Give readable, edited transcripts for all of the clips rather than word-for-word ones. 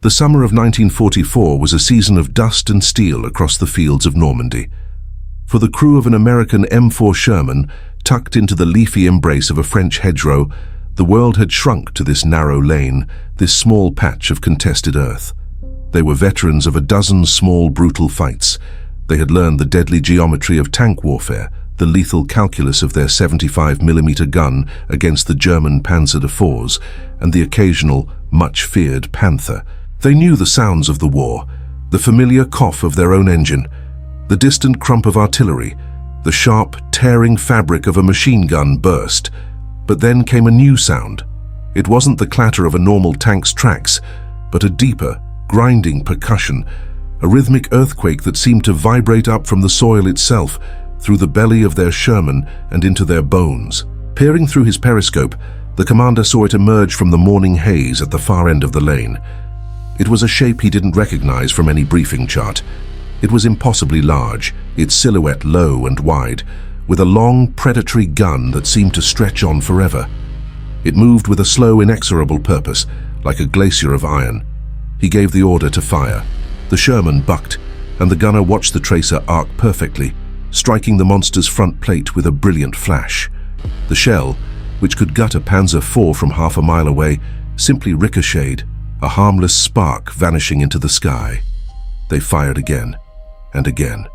The summer of 1944 was a season of dust and steel across the fields of Normandy. For the crew of an American M4 Sherman, tucked into the leafy embrace of a French hedgerow, the world had shrunk to this narrow lane, this small patch of contested earth. They were veterans of a dozen small, brutal fights. They had learned the deadly geometry of tank warfare, the lethal calculus of their 75mm gun against the German Panzer IVs, and the occasional, much-feared Panther. They knew the sounds of the war, the familiar cough of their own engine, the distant crump of artillery, the sharp, tearing fabric of a machine gun burst. But then came a new sound. It wasn't the clatter of a normal tank's tracks, but a deeper, grinding percussion, a rhythmic earthquake that seemed to vibrate up from the soil itself, through the belly of their Sherman and into their bones. Peering through his periscope, the commander saw it emerge from the morning haze at the far end of the lane. It was a shape he didn't recognize from any briefing chart. It was impossibly large, its silhouette low and wide, with a long, predatory gun that seemed to stretch on forever. It moved with a slow, inexorable purpose, like a glacier of iron. He gave the order to fire. The Sherman bucked, and the gunner watched the tracer arc perfectly, striking the monster's front plate with a brilliant flash. The shell, which could gut a Panzer IV from half a mile away, simply ricocheted, a harmless spark vanishing into the sky. They fired again, and again.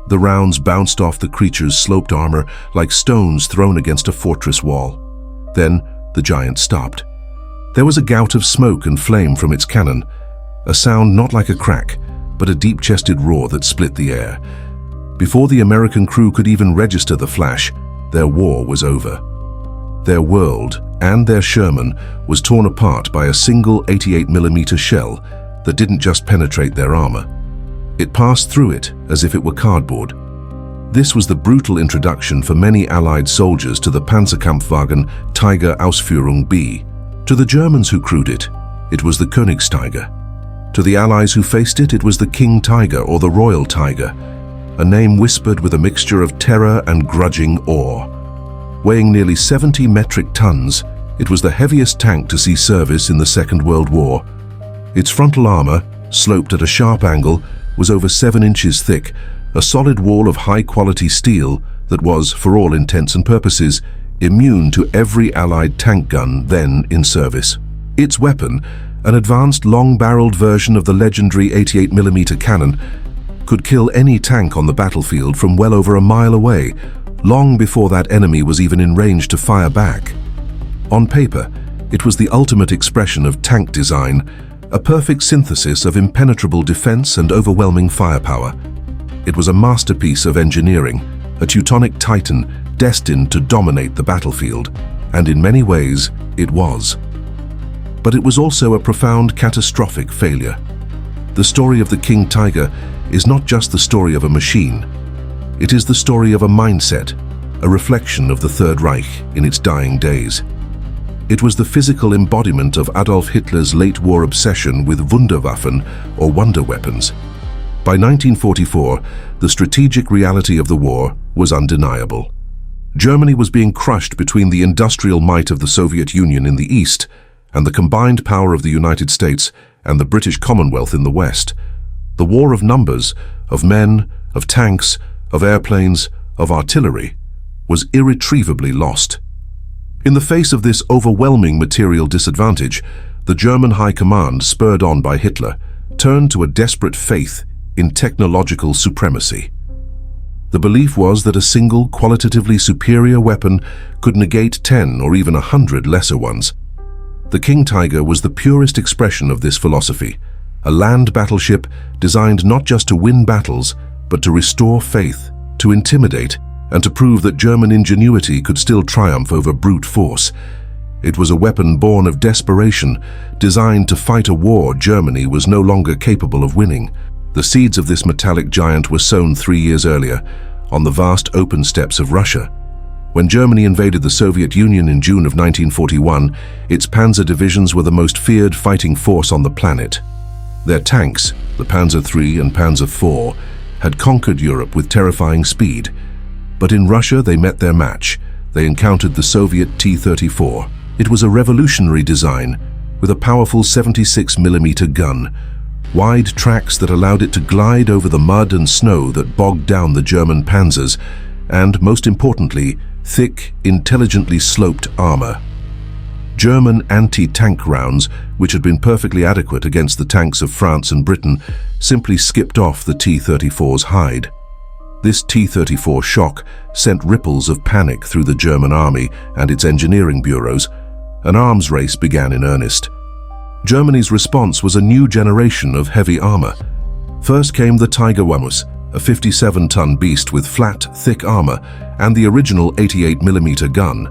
The rounds bounced off the creature's sloped armor like stones thrown against a fortress wall. Then the giant stopped. There was a gout of smoke and flame from its cannon, a sound not like a crack, but a deep-chested roar that split the air. Before the American crew could even register the flash, their war was over. Their world, and their Sherman, was torn apart by a single 88mm shell that didn't just penetrate their armor. It passed through it as if it were cardboard. This was the brutal introduction for many Allied soldiers to the Panzerkampfwagen Tiger Ausführung B. To the Germans who crewed it, it was the Königstiger. To the Allies who faced it, it was the King Tiger or the Royal Tiger, a name whispered with a mixture of terror and grudging awe. Weighing nearly 70 metric tons, it was the heaviest tank to see service in the Second World War. Its frontal armor, sloped at a sharp angle, was over 7 inches thick, a solid wall of high-quality steel that was, for all intents and purposes, immune to every Allied tank gun then in service. Its weapon, an advanced long-barreled version of the legendary 88mm cannon, could kill any tank on the battlefield from well over a mile away, long before that enemy was even in range to fire back. On paper, it was the ultimate expression of tank design, a perfect synthesis of impenetrable defense and overwhelming firepower. It was a masterpiece of engineering, a Teutonic titan destined to dominate the battlefield, and in many ways, it was. But it was also a profound catastrophic failure. The story of the King Tiger is not just the story of a machine. It is the story of a mindset, a reflection of the Third Reich in its dying days. It was the physical embodiment of Adolf Hitler's late-war obsession with wunderwaffen, or wonder weapons. By 1944, the strategic reality of the war was undeniable. Germany was being crushed between the industrial might of the Soviet Union in the east and the combined power of the United States and the British Commonwealth in the west. The war of numbers, of men, of tanks, of airplanes, of artillery, was irretrievably lost. In the face of this overwhelming material disadvantage, the German High Command, spurred on by Hitler, turned to a desperate faith in technological supremacy. The belief was that a single, qualitatively superior weapon could negate 10 or even 100 lesser ones. The King Tiger was the purest expression of this philosophy, a land battleship designed not just to win battles, but to restore faith, to intimidate, and to prove that German ingenuity could still triumph over brute force. It was a weapon born of desperation, designed to fight a war Germany was no longer capable of winning. The seeds of this metallic giant were sown 3 years earlier, on the vast open steppes of Russia. When Germany invaded the Soviet Union in June of 1941, its panzer divisions were the most feared fighting force on the planet. Their tanks, the Panzer III and Panzer IV, had conquered Europe with terrifying speed. But in Russia, they met their match. They encountered the Soviet T-34. It was a revolutionary design, with a powerful 76mm gun, wide tracks that allowed it to glide over the mud and snow that bogged down the German panzers, and, most importantly, thick, intelligently sloped armor. German anti-tank rounds, which had been perfectly adequate against the tanks of France and Britain, simply skipped off the T-34's hide. This T-34 shock sent ripples of panic through the German army and its engineering bureaus. An arms race began in earnest. Germany's response was a new generation of heavy armor. First came the Tiger Ausführung, a 57-ton beast with flat, thick armor and the original 88mm gun.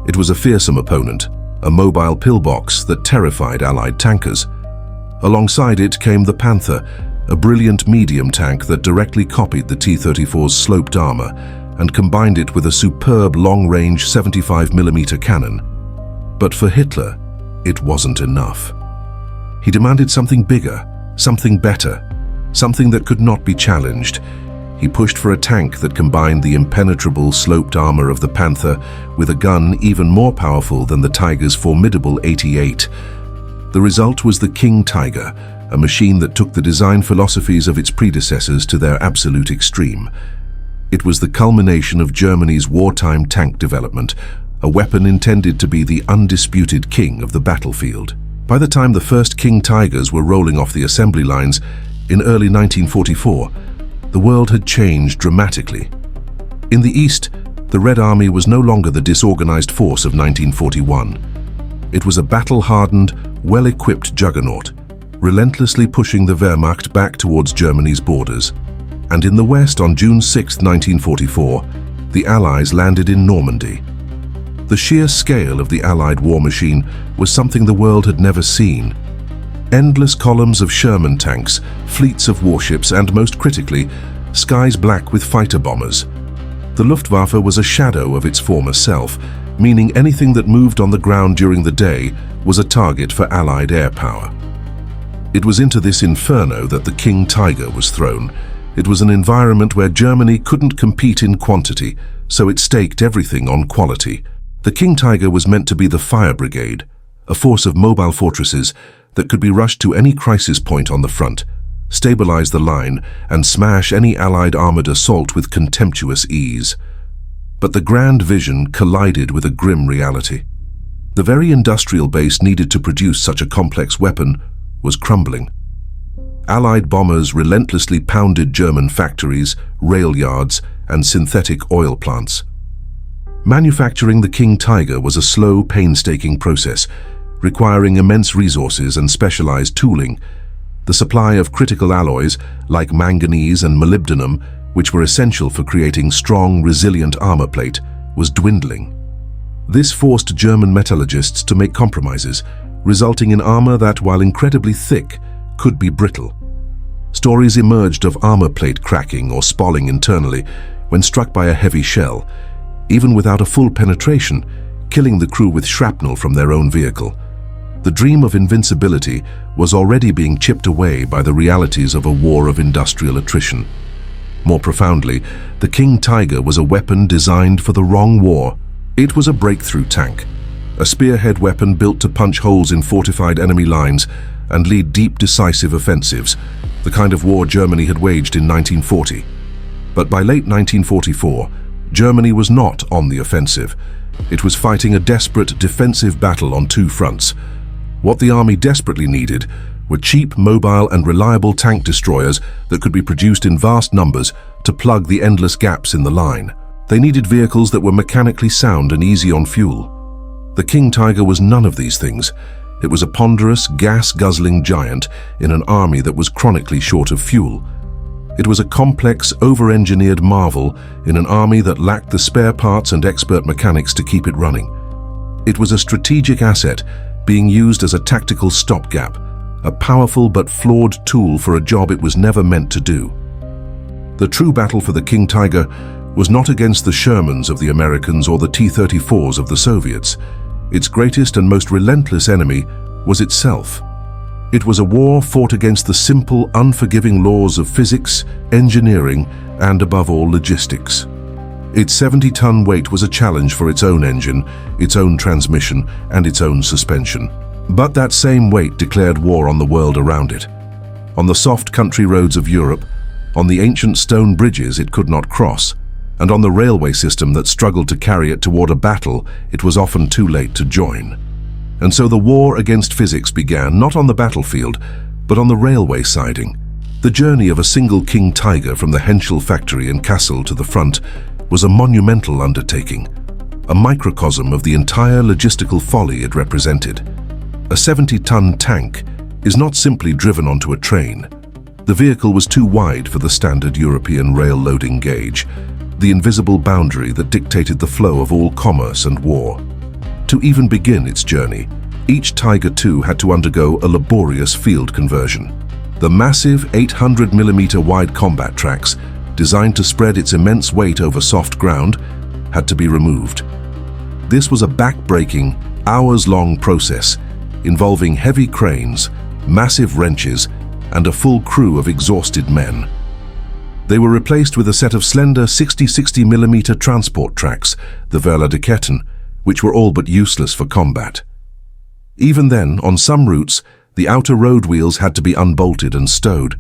It was a fearsome opponent, a mobile pillbox that terrified Allied tankers. Alongside it came the Panther, a brilliant medium tank that directly copied the T-34's sloped armor and combined it with a superb long-range 75mm cannon. But for Hitler, it wasn't enough. He demanded something bigger, something better, something that could not be challenged. He pushed for a tank that combined the impenetrable sloped armor of the Panther with a gun even more powerful than the Tiger's formidable 88. The result was the King Tiger, a machine that took the design philosophies of its predecessors to their absolute extreme. It was the culmination of Germany's wartime tank development, a weapon intended to be the undisputed king of the battlefield. By the time the first King Tigers were rolling off the assembly lines in early 1944, the world had changed dramatically. In the East, the Red Army was no longer the disorganized force of 1941. It was a battle-hardened, well-equipped juggernaut, relentlessly pushing the Wehrmacht back towards Germany's borders. And in the West, on June 6, 1944, the Allies landed in Normandy. The sheer scale of the Allied war machine was something the world had never seen. Endless columns of Sherman tanks, fleets of warships, and most critically, skies black with fighter bombers. The Luftwaffe was a shadow of its former self, meaning anything that moved on the ground during the day was a target for Allied air power. It was into this inferno that the King Tiger was thrown. It was an environment where Germany couldn't compete in quantity, so it staked everything on quality. The King Tiger was meant to be the fire brigade, a force of mobile fortresses that could be rushed to any crisis point on the front, stabilize the line, and smash any Allied armored assault with contemptuous ease. But the grand vision collided with a grim reality. The very industrial base needed to produce such a complex weapon was crumbling. Allied bombers relentlessly pounded German factories, rail yards, and synthetic oil plants. Manufacturing the King Tiger was a slow, painstaking process, requiring immense resources and specialized tooling. The supply of critical alloys, like manganese and molybdenum, which were essential for creating strong, resilient armor plate, was dwindling. This forced German metallurgists to make compromises, resulting in armor that, while incredibly thick, could be brittle. Stories emerged of armor plate cracking or spalling internally when struck by a heavy shell, even without a full penetration, killing the crew with shrapnel from their own vehicle. The dream of invincibility was already being chipped away by the realities of a war of industrial attrition. More profoundly, the King Tiger was a weapon designed for the wrong war. It was a breakthrough tank, a spearhead weapon built to punch holes in fortified enemy lines and lead deep, decisive offensives, the kind of war Germany had waged in 1940. But by late 1944, Germany was not on the offensive. It was fighting a desperate defensive battle on two fronts. What the army desperately needed were cheap, mobile, and reliable tank destroyers that could be produced in vast numbers to plug the endless gaps in the line. They needed vehicles that were mechanically sound and easy on fuel. The King Tiger was none of these things. It was a ponderous, gas-guzzling giant in an army that was chronically short of fuel. It was a complex, over-engineered marvel in an army that lacked the spare parts and expert mechanics to keep it running. It was a strategic asset being used as a tactical stopgap, a powerful but flawed tool for a job it was never meant to do. The true battle for the King Tiger was not against the Shermans of the Americans or the T-34s of the Soviets. Its greatest and most relentless enemy was itself. It was a war fought against the simple, unforgiving laws of physics, engineering, and above all, logistics. Its 70-ton weight was a challenge for its own engine, its own transmission, and its own suspension. But that same weight declared war on the world around it. On the soft country roads of Europe, on the ancient stone bridges it could not cross, and on the railway system that struggled to carry it toward a battle it was often too late to join. And so the war against physics began not on the battlefield, but on the railway siding. The journey of a single King Tiger from the Henschel factory in Kassel to the front was a monumental undertaking, a microcosm of the entire logistical folly it represented. A 70-ton tank is not simply driven onto a train. The vehicle was too wide for the standard European rail loading gauge, the invisible boundary that dictated the flow of all commerce and war. To even begin its journey, each Tiger II had to undergo a laborious field conversion. The massive 800mm wide combat tracks, designed to spread its immense weight over soft ground, had to be removed. This was a back-breaking, hours-long process involving heavy cranes, massive wrenches, and a full crew of exhausted men. They were replaced with a set of slender 60mm transport tracks, the Verladeketten, which were all but useless for combat. Even then, on some routes, the outer road wheels had to be unbolted and stowed.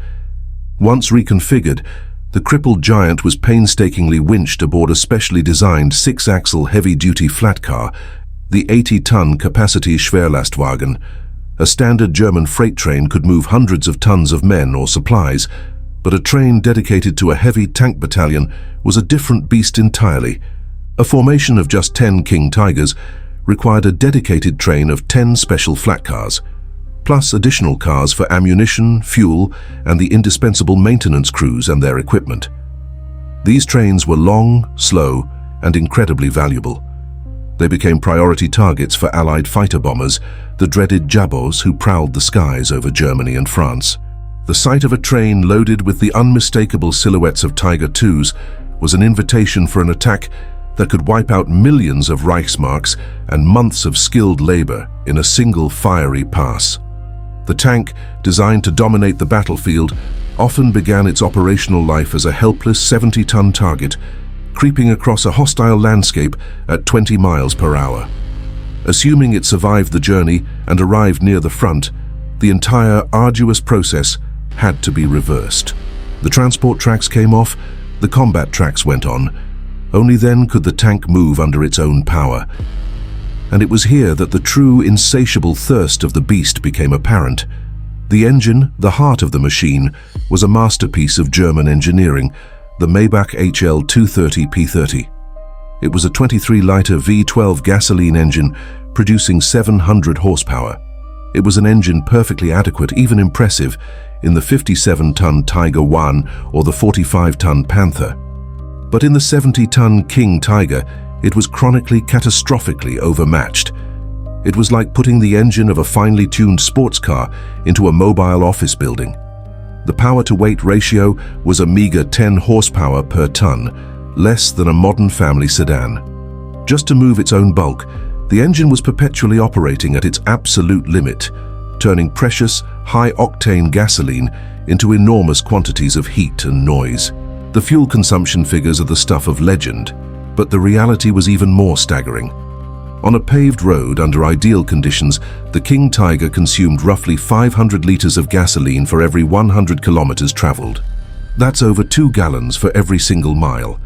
Once reconfigured, the crippled giant was painstakingly winched aboard a specially designed 6-axle heavy-duty flat car, the 80-ton Capacity Schwerlastwagen. A standard German freight train could move hundreds of tons of men or supplies, but a train dedicated to a heavy tank battalion was a different beast entirely. A formation of just 10 King Tigers required a dedicated train of 10 special flat cars, plus additional cars for ammunition, fuel, and the indispensable maintenance crews and their equipment. These trains were long, slow, and incredibly valuable. They became priority targets for Allied fighter bombers, the dreaded Jabots who prowled the skies over Germany and France. The sight of a train loaded with the unmistakable silhouettes of Tiger IIs was an invitation for an attack that could wipe out millions of Reichsmarks and months of skilled labor in a single fiery pass. The tank, designed to dominate the battlefield, often began its operational life as a helpless 70-ton target, creeping across a hostile landscape at 20 miles per hour. Assuming it survived the journey and arrived near the front, the entire arduous process had to be reversed. The transport tracks came off, the combat tracks went on. Only then could the tank move under its own power. And it was here that the true insatiable thirst of the beast became apparent. The engine, the heart of the machine, was a masterpiece of German engineering, the Maybach HL 230 P30. It was a 23-liter V12 gasoline engine producing 700 horsepower. It was an engine perfectly adequate, even impressive, in the 57-ton Tiger I or the 45-ton Panther. But in the 70-ton King Tiger, it was chronically, catastrophically overmatched. It was like putting the engine of a finely tuned sports car into a mobile office building. The power-to-weight ratio was a meager 10 horsepower per ton, less than a modern family sedan. Just to move its own bulk, the engine was perpetually operating at its absolute limit, turning precious, high-octane gasoline into enormous quantities of heat and noise. The fuel consumption figures are the stuff of legend, but the reality was even more staggering. On a paved road under ideal conditions, the King Tiger consumed roughly 500 liters of gasoline for every 100 kilometers traveled. That's over 2 gallons for every single mile.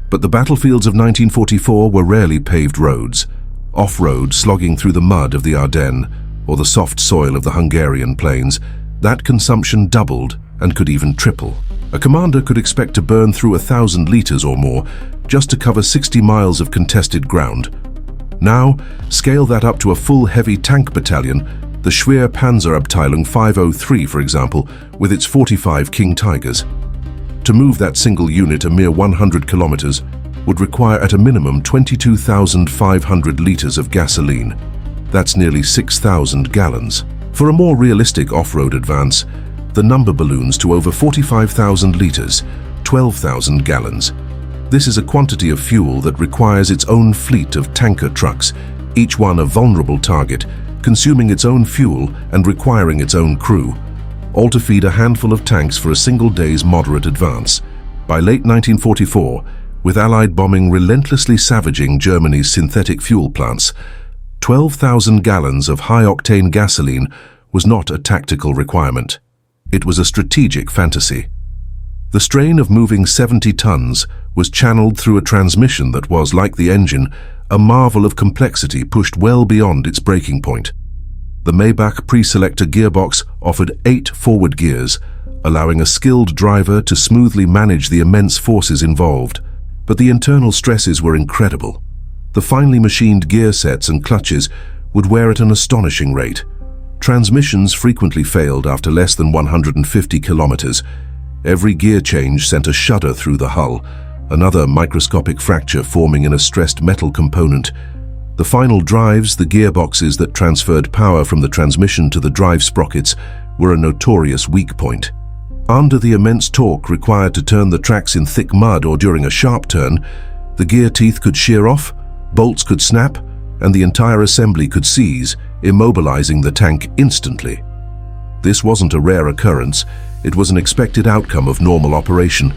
But the battlefields of 1944 were rarely paved roads. Off-road, slogging through the mud of the Ardennes or the soft soil of the Hungarian plains, that consumption doubled and could even triple. A commander could expect to burn through 1,000 liters or more just to cover 60 miles of contested ground. Now, scale that up to a full heavy tank battalion, the Schwer Panzerabteilung 503, for example, with its 45 King Tigers. To move that single unit a mere 100 kilometers would require at a minimum 22,500 liters of gasoline. That's nearly 6,000 gallons. For a more realistic off-road advance, the number balloons to over 45,000 liters, 12,000 gallons. This is a quantity of fuel that requires its own fleet of tanker trucks, each one a vulnerable target, consuming its own fuel and requiring its own crew, all to feed a handful of tanks for a single day's moderate advance. By late 1944, with Allied bombing relentlessly savaging Germany's synthetic fuel plants, 12,000 gallons of high-octane gasoline was not a tactical requirement. It was a strategic fantasy. The strain of moving 70 tons was channeled through a transmission that was, like the engine, a marvel of complexity pushed well beyond its breaking point. The Maybach pre-selector gearbox offered 8 forward gears, allowing a skilled driver to smoothly manage the immense forces involved. But the internal stresses were incredible. The finely machined gear sets and clutches would wear at an astonishing rate. Transmissions frequently failed after less than 150 kilometers. Every gear change sent a shudder through the hull, another microscopic fracture forming in a stressed metal component. The final drives, the gearboxes that transferred power from the transmission to the drive sprockets, were a notorious weak point. Under the immense torque required to turn the tracks in thick mud or during a sharp turn, the gear teeth could shear off, bolts could snap, and the entire assembly could seize, immobilizing the tank instantly. This wasn't a rare occurrence, it was an expected outcome of normal operation.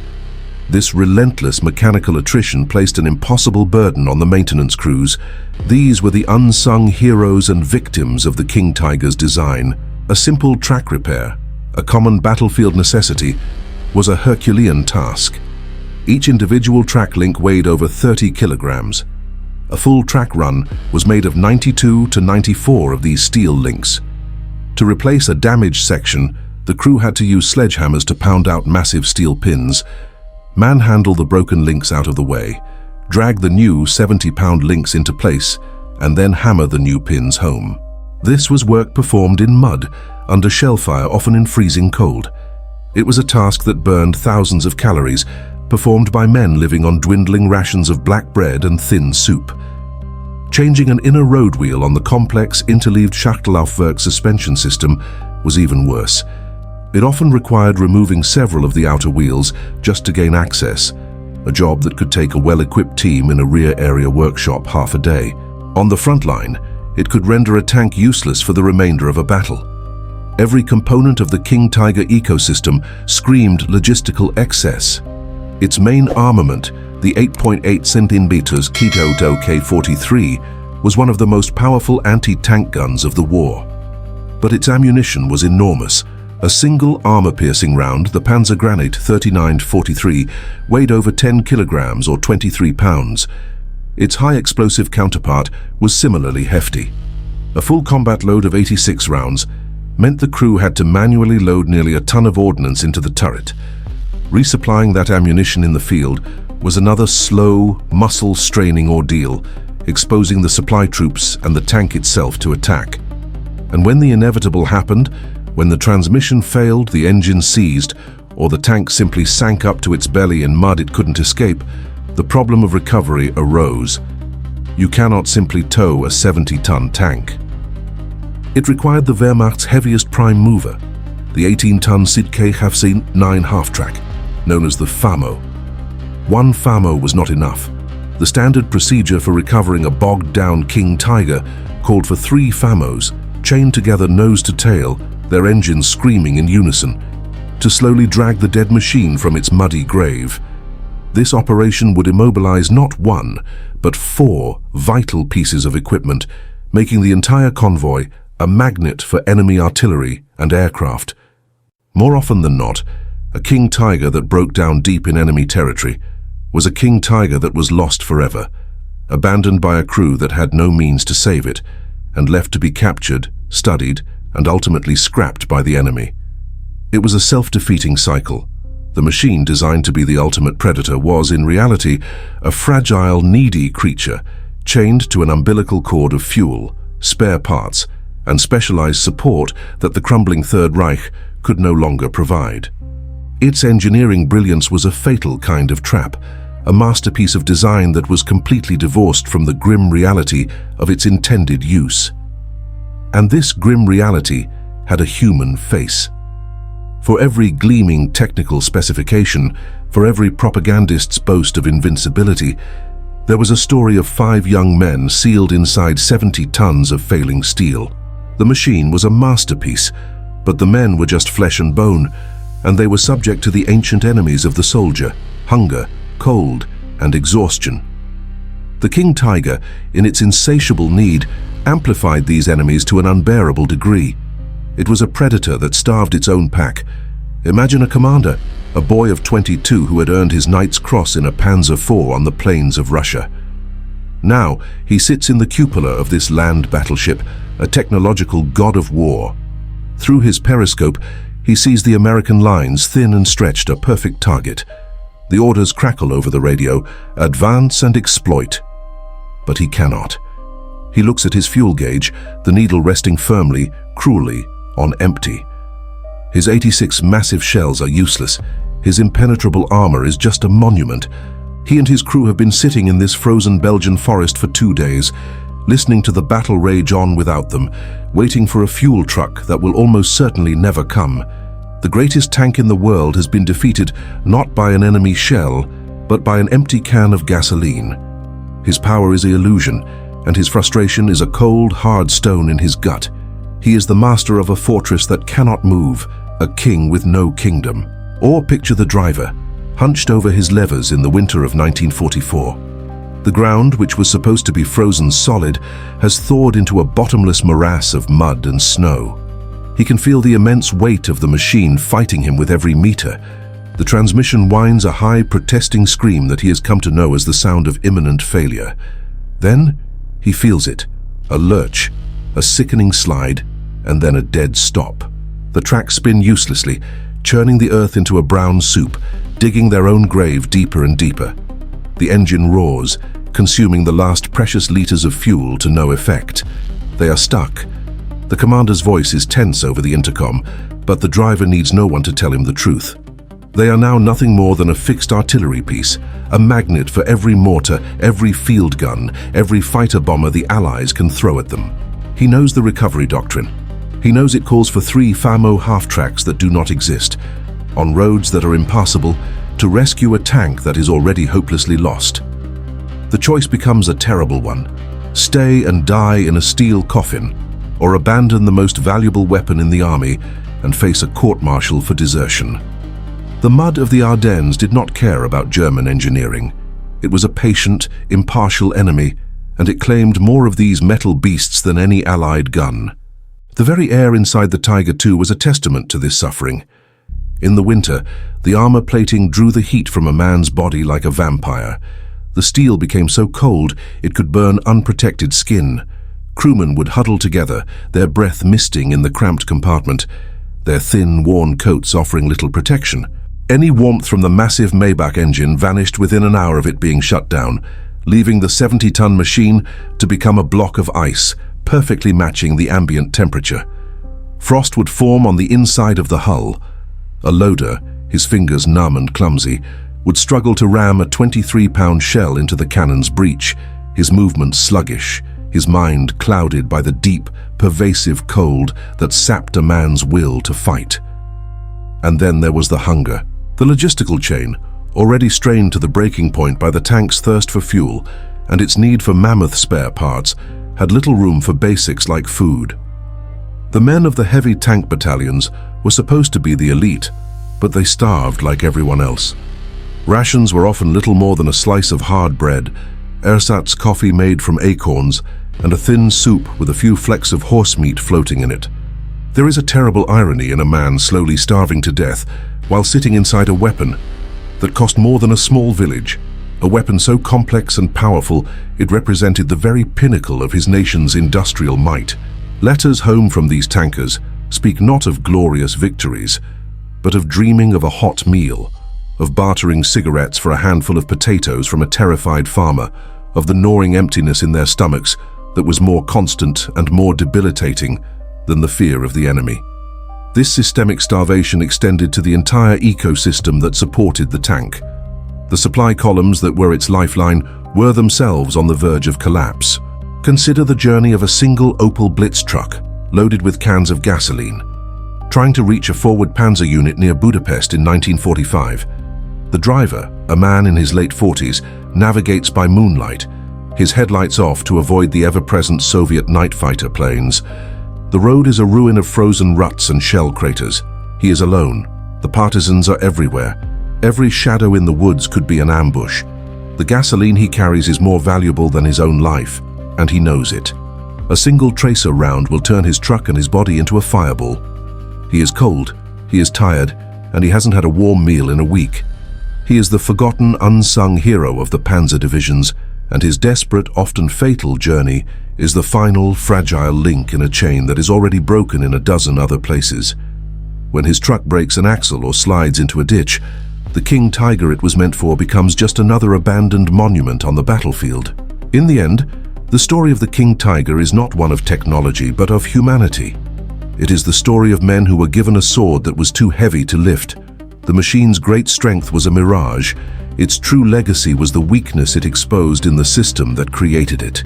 This relentless mechanical attrition placed an impossible burden on the maintenance crews. These were the unsung heroes and victims of the King Tiger's design. A simple track repair, a common battlefield necessity, was a Herculean task. Each individual track link weighed over 30 kilograms. A full track run was made of 92 to 94 of these steel links. To replace a damaged section, the crew had to use sledgehammers to pound out massive steel pins, manhandle the broken links out of the way, drag the new 70-pound links into place, and then hammer the new pins home. This was work performed in mud, under shellfire, often in freezing cold. It was a task that burned thousands of calories, performed by men living on dwindling rations of black bread and thin soup. Changing an inner road wheel on the complex interleaved Schachtelaufwerk suspension system was even worse. It often required removing several of the outer wheels just to gain access, a job that could take a well-equipped team in a rear area workshop half a day. On the front line, it could render a tank useless for the remainder of a battle. Every component of the King Tiger ecosystem screamed logistical excess. Its main armament, the 8.8 cm Keto K-43, was one of the most powerful anti-tank guns of the war. But its ammunition was enormous. A single armor-piercing round, the Panzerkampfwagen 3943, weighed over 10 kilograms or 23 pounds. Its high-explosive counterpart was similarly hefty. A full combat load of 86 rounds meant the crew had to manually load nearly a ton of ordnance into the turret. Resupplying that ammunition in the field was another slow, muscle-straining ordeal, exposing the supply troops and the tank itself to attack. And when the inevitable happened, when the transmission failed, the engine seized, or the tank simply sank up to its belly in mud it couldn't escape, the problem of recovery arose. You cannot simply tow a 70-ton tank. It required the Wehrmacht's heaviest prime mover, the 18-ton Sitkay 9 half-track, known as the FAMO. One FAMO was not enough. The standard procedure for recovering a bogged-down King Tiger called for 3 FAMOs, chained together nose to tail, their engines screaming in unison, to slowly drag the dead machine from its muddy grave. This operation would immobilize not 1, but 4 vital pieces of equipment, making the entire convoy a magnet for enemy artillery and aircraft. More often than not, a King Tiger that broke down deep in enemy territory was a King Tiger that was lost forever, abandoned by a crew that had no means to save it, and left to be captured, studied, and ultimately scrapped by the enemy. It was a self-defeating cycle. The machine, designed to be the ultimate predator, was, in reality, a fragile, needy creature, chained to an umbilical cord of fuel, spare parts, and specialized support that the crumbling Third Reich could no longer provide. Its engineering brilliance was a fatal kind of trap, a masterpiece of design that was completely divorced from the grim reality of its intended use. And this grim reality had a human face. For every gleaming technical specification, for every propagandist's boast of invincibility, there was a story of 5 young men sealed inside 70 tons of failing steel. The machine was a masterpiece, but the men were just flesh and bone, and they were subject to the ancient enemies of the soldier: hunger, cold, and exhaustion. The King Tiger, in its insatiable need, amplified these enemies to an unbearable degree. It was a predator that starved its own pack. Imagine a commander, a boy of 22 who had earned his Knight's Cross in a Panzer IV on the plains of Russia. Now, he sits in the cupola of this land battleship, a technological god of war. Through his periscope, he sees the American lines, thin and stretched, a perfect target. The orders crackle over the radio, advance and exploit. But he cannot. He looks at his fuel gauge, the needle resting firmly, cruelly, on empty. His 86 massive shells are useless. His impenetrable armor is just a monument. He and his crew have been sitting in this frozen Belgian forest for 2 days, listening to the battle rage on without them, waiting for a fuel truck that will almost certainly never come. The greatest tank in the world has been defeated not by an enemy shell, but by an empty can of gasoline. His power is an illusion, and his frustration is a cold, hard stone in his gut. He is the master of a fortress that cannot move, a king with no kingdom. Or picture the driver, hunched over his levers in the winter of 1944. The ground, which was supposed to be frozen solid, has thawed into a bottomless morass of mud and snow. He can feel the immense weight of the machine fighting him with every meter. The transmission whines a high, protesting scream that he has come to know as the sound of imminent failure. Then he feels it, a lurch, a sickening slide, and then a dead stop. The tracks spin uselessly, churning the earth into a brown soup, digging their own grave deeper and deeper. The engine roars, consuming the last precious liters of fuel to no effect. They are stuck. The commander's voice is tense over the intercom, but the driver needs no one to tell him the truth. They are now nothing more than a fixed artillery piece, a magnet for every mortar, every field gun, every fighter bomber the Allies can throw at them. He knows the recovery doctrine. He knows it calls for 3 FAMO half-tracks that do not exist, on roads that are impassable, to rescue a tank that is already hopelessly lost. The choice becomes a terrible one. Stay and die in a steel coffin, or abandon the most valuable weapon in the army and face a court-martial for desertion. The mud of the Ardennes did not care about German engineering. It was a patient, impartial enemy, and it claimed more of these metal beasts than any Allied gun. The very air inside the Tiger II was a testament to this suffering. In the winter, the armor plating drew the heat from a man's body like a vampire. The steel became so cold it could burn unprotected skin. Crewmen would huddle together, their breath misting in the cramped compartment, their thin, worn coats offering little protection. Any warmth from the massive Maybach engine vanished within an hour of it being shut down, leaving the 70-ton machine to become a block of ice, perfectly matching the ambient temperature. Frost would form on the inside of the hull. A loader, his fingers numb and clumsy, would struggle to ram a 23-pound shell into the cannon's breech, his movements sluggish, his mind clouded by the deep, pervasive cold that sapped a man's will to fight. And then there was the hunger. The logistical chain, already strained to the breaking point by the tank's thirst for fuel and its need for mammoth spare parts, had little room for basics like food. The men of the heavy tank battalions were supposed to be the elite, but they starved like everyone else. Rations were often little more than a slice of hard bread, ersatz coffee made from acorns, and a thin soup with a few flecks of horse meat floating in it. There is a terrible irony in a man slowly starving to death while sitting inside a weapon that cost more than a small village, a weapon so complex and powerful it represented the very pinnacle of his nation's industrial might. Letters home from these tankers speak not of glorious victories, but of dreaming of a hot meal, of bartering cigarettes for a handful of potatoes from a terrified farmer, of the gnawing emptiness in their stomachs that was more constant and more debilitating than the fear of the enemy. This systemic starvation extended to the entire ecosystem that supported the tank. The supply columns that were its lifeline were themselves on the verge of collapse. Consider the journey of a single Opel Blitz truck loaded with cans of gasoline, trying to reach a forward panzer unit near Budapest in 1945. The driver, a man in his late 40s, navigates by moonlight, his headlights off to avoid the ever-present Soviet night fighter planes. The road is a ruin of frozen ruts and shell craters. He is alone. The partisans are everywhere. Every shadow in the woods could be an ambush. The gasoline he carries is more valuable than his own life, and he knows it. A single tracer round will turn his truck and his body into a fireball. He is cold, he is tired, and he hasn't had a warm meal in a week. He is the forgotten, unsung hero of the Panzer divisions, and his desperate, often fatal journey is the final, fragile link in a chain that is already broken in a dozen other places. When his truck breaks an axle or slides into a ditch, the King Tiger it was meant for becomes just another abandoned monument on the battlefield. In the end, the story of the King Tiger is not one of technology, but of humanity. It is the story of men who were given a sword that was too heavy to lift. The machine's great strength was a mirage. Its true legacy was the weakness it exposed in the system that created it.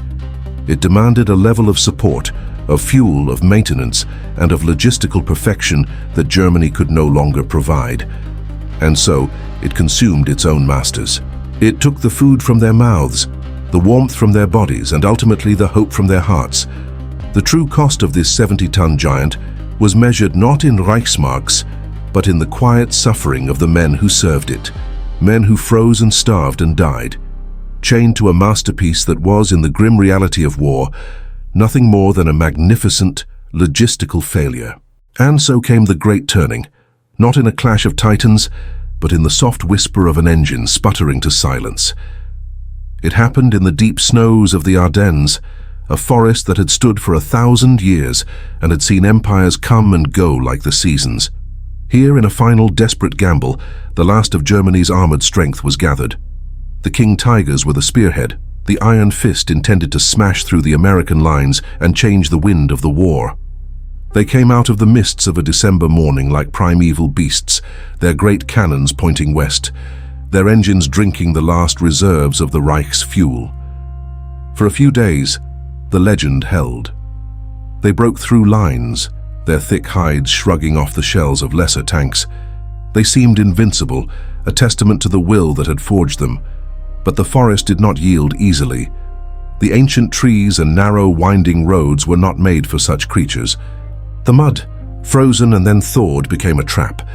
It demanded a level of support, of fuel, of maintenance, and of logistical perfection that Germany could no longer provide. And so, it consumed its own masters. It took the food from their mouths, the warmth from their bodies, and ultimately the hope from their hearts. The true cost of this 70-ton giant was measured not in Reichsmarks, but in the quiet suffering of the men who served it, men who froze and starved and died, chained to a masterpiece that was, in the grim reality of war, nothing more than a magnificent logistical failure. And so came the great turning, not in a clash of titans, but in the soft whisper of an engine sputtering to silence. It happened in the deep snows of the Ardennes, a forest that had stood for 1,000 years and had seen empires come and go like the seasons. Here, in a final desperate gamble, the last of Germany's armored strength was gathered. The King Tigers were the spearhead, the iron fist intended to smash through the American lines and change the wind of the war. They came out of the mists of a December morning like primeval beasts, their great cannons pointing west, their engines drinking the last reserves of the Reich's fuel. For a few days, the legend held. They broke through lines, their thick hides shrugging off the shells of lesser tanks. They seemed invincible, a testament to the will that had forged them. But the forest did not yield easily. The ancient trees and narrow, winding roads were not made for such creatures. The mud, frozen and then thawed, became a trap.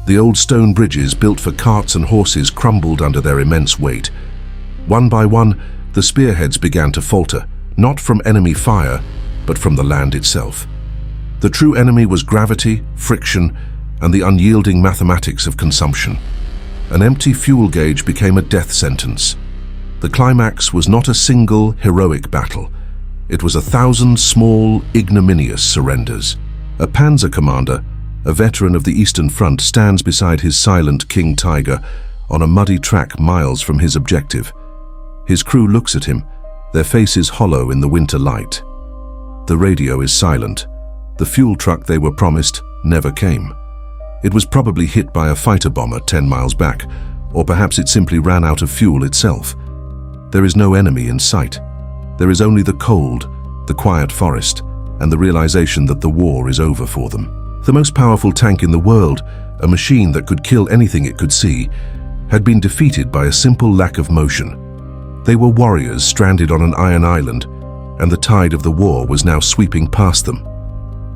The old stone bridges built for carts and horses crumbled under their immense weight. One by one, the spearheads began to falter, not from enemy fire, but from the land itself. The true enemy was gravity, friction, and the unyielding mathematics of consumption. An empty fuel gauge became a death sentence. The climax was not a single heroic battle. It was 1,000 small, ignominious surrenders. A panzer commander, a veteran of the Eastern Front, stands beside his silent King Tiger on a muddy track miles from his objective. His crew looks at him, their faces hollow in the winter light. The radio is silent. The fuel truck they were promised never came. It was probably hit by a fighter bomber 10 miles back, or perhaps it simply ran out of fuel itself. There is no enemy in sight. There is only the cold, the quiet forest, and the realization that the war is over for them. The most powerful tank in the world, a machine that could kill anything it could see, had been defeated by a simple lack of motion. They were warriors stranded on an iron island, and the tide of the war was now sweeping past them.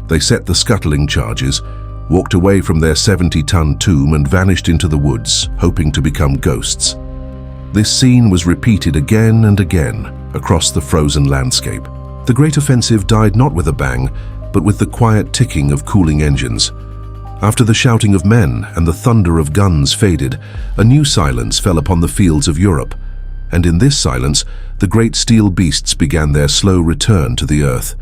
They set the scuttling charges, walked away from their 70-ton tomb and vanished into the woods, hoping to become ghosts. This scene was repeated again and again across the frozen landscape. The great offensive died not with a bang, but with the quiet ticking of cooling engines. After the shouting of men and the thunder of guns faded, a new silence fell upon the fields of Europe, and in this silence, the great steel beasts began their slow return to the earth.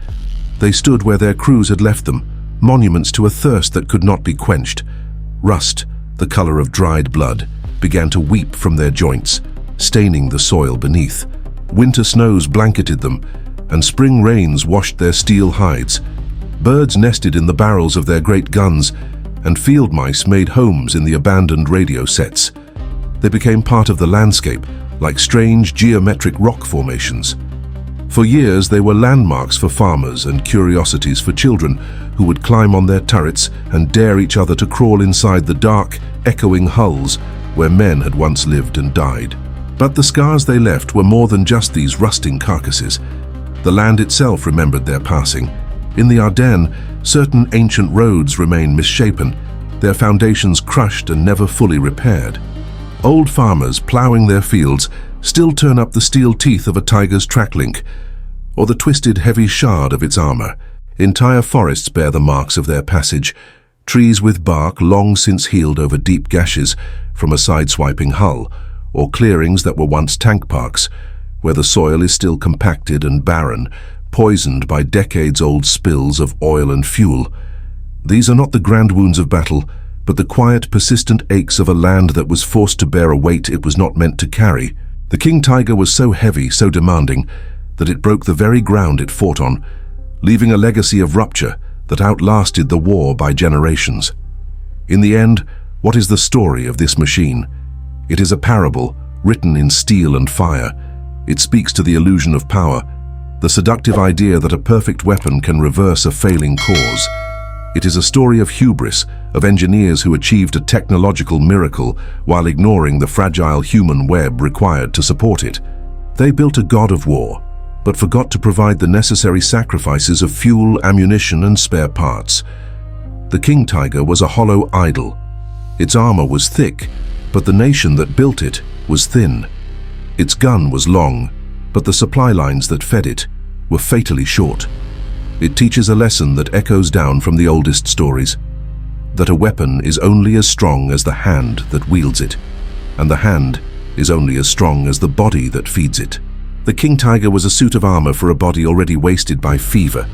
They stood where their crews had left them, monuments to a thirst that could not be quenched. Rust, the color of dried blood, began to weep from their joints, staining the soil beneath. Winter snows blanketed them, and spring rains washed their steel hides. Birds nested in the barrels of their great guns, and field mice made homes in the abandoned radio sets. They became part of the landscape, like strange geometric rock formations. For years, they were landmarks for farmers and curiosities for children who would climb on their turrets and dare each other to crawl inside the dark, echoing hulls where men had once lived and died. But the scars they left were more than just these rusting carcasses. The land itself remembered their passing. In the Ardennes, certain ancient roads remain misshapen, their foundations crushed and never fully repaired. Old farmers ploughing their fields still turn up the steel teeth of a tiger's track link, or the twisted, heavy shard of its armor. Entire forests bear the marks of their passage, trees with bark long since healed over deep gashes from a side-swiping hull, or clearings that were once tank parks, where the soil is still compacted and barren, poisoned by decades-old spills of oil and fuel. These are not the grand wounds of battle, but the quiet, persistent aches of a land that was forced to bear a weight it was not meant to carry. The King Tiger was so heavy, so demanding, that it broke the very ground it fought on, leaving a legacy of rupture that outlasted the war by generations. In the end, what is the story of this machine? It is a parable, written in steel and fire. It speaks to the illusion of power, the seductive idea that a perfect weapon can reverse a failing cause. It is a story of hubris, of engineers who achieved a technological miracle while ignoring the fragile human web required to support it. They built a god of war, but forgot to provide the necessary sacrifices of fuel, ammunition, and spare parts. The King Tiger was a hollow idol. Its armor was thick, but the nation that built it was thin. Its gun was long, but the supply lines that fed it were fatally short. It teaches a lesson that echoes down from the oldest stories, that a weapon is only as strong as the hand that wields it, and the hand is only as strong as the body that feeds it. The King Tiger was a suit of armor for a body already wasted by fever.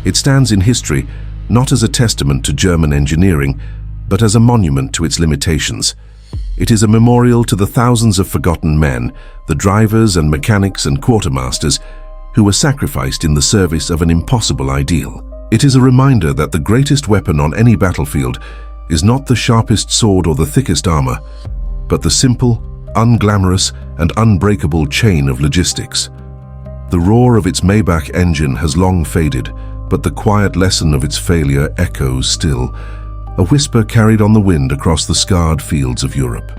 It stands in history not as a testament to German engineering, but as a monument to its limitations. It is a memorial to the thousands of forgotten men, the drivers and mechanics and quartermasters, who were sacrificed in the service of an impossible ideal. It is a reminder that the greatest weapon on any battlefield is not the sharpest sword or the thickest armor, but the simple, unglamorous, and unbreakable chain of logistics. The roar of its Maybach engine has long faded, but the quiet lesson of its failure echoes still, a whisper carried on the wind across the scarred fields of Europe.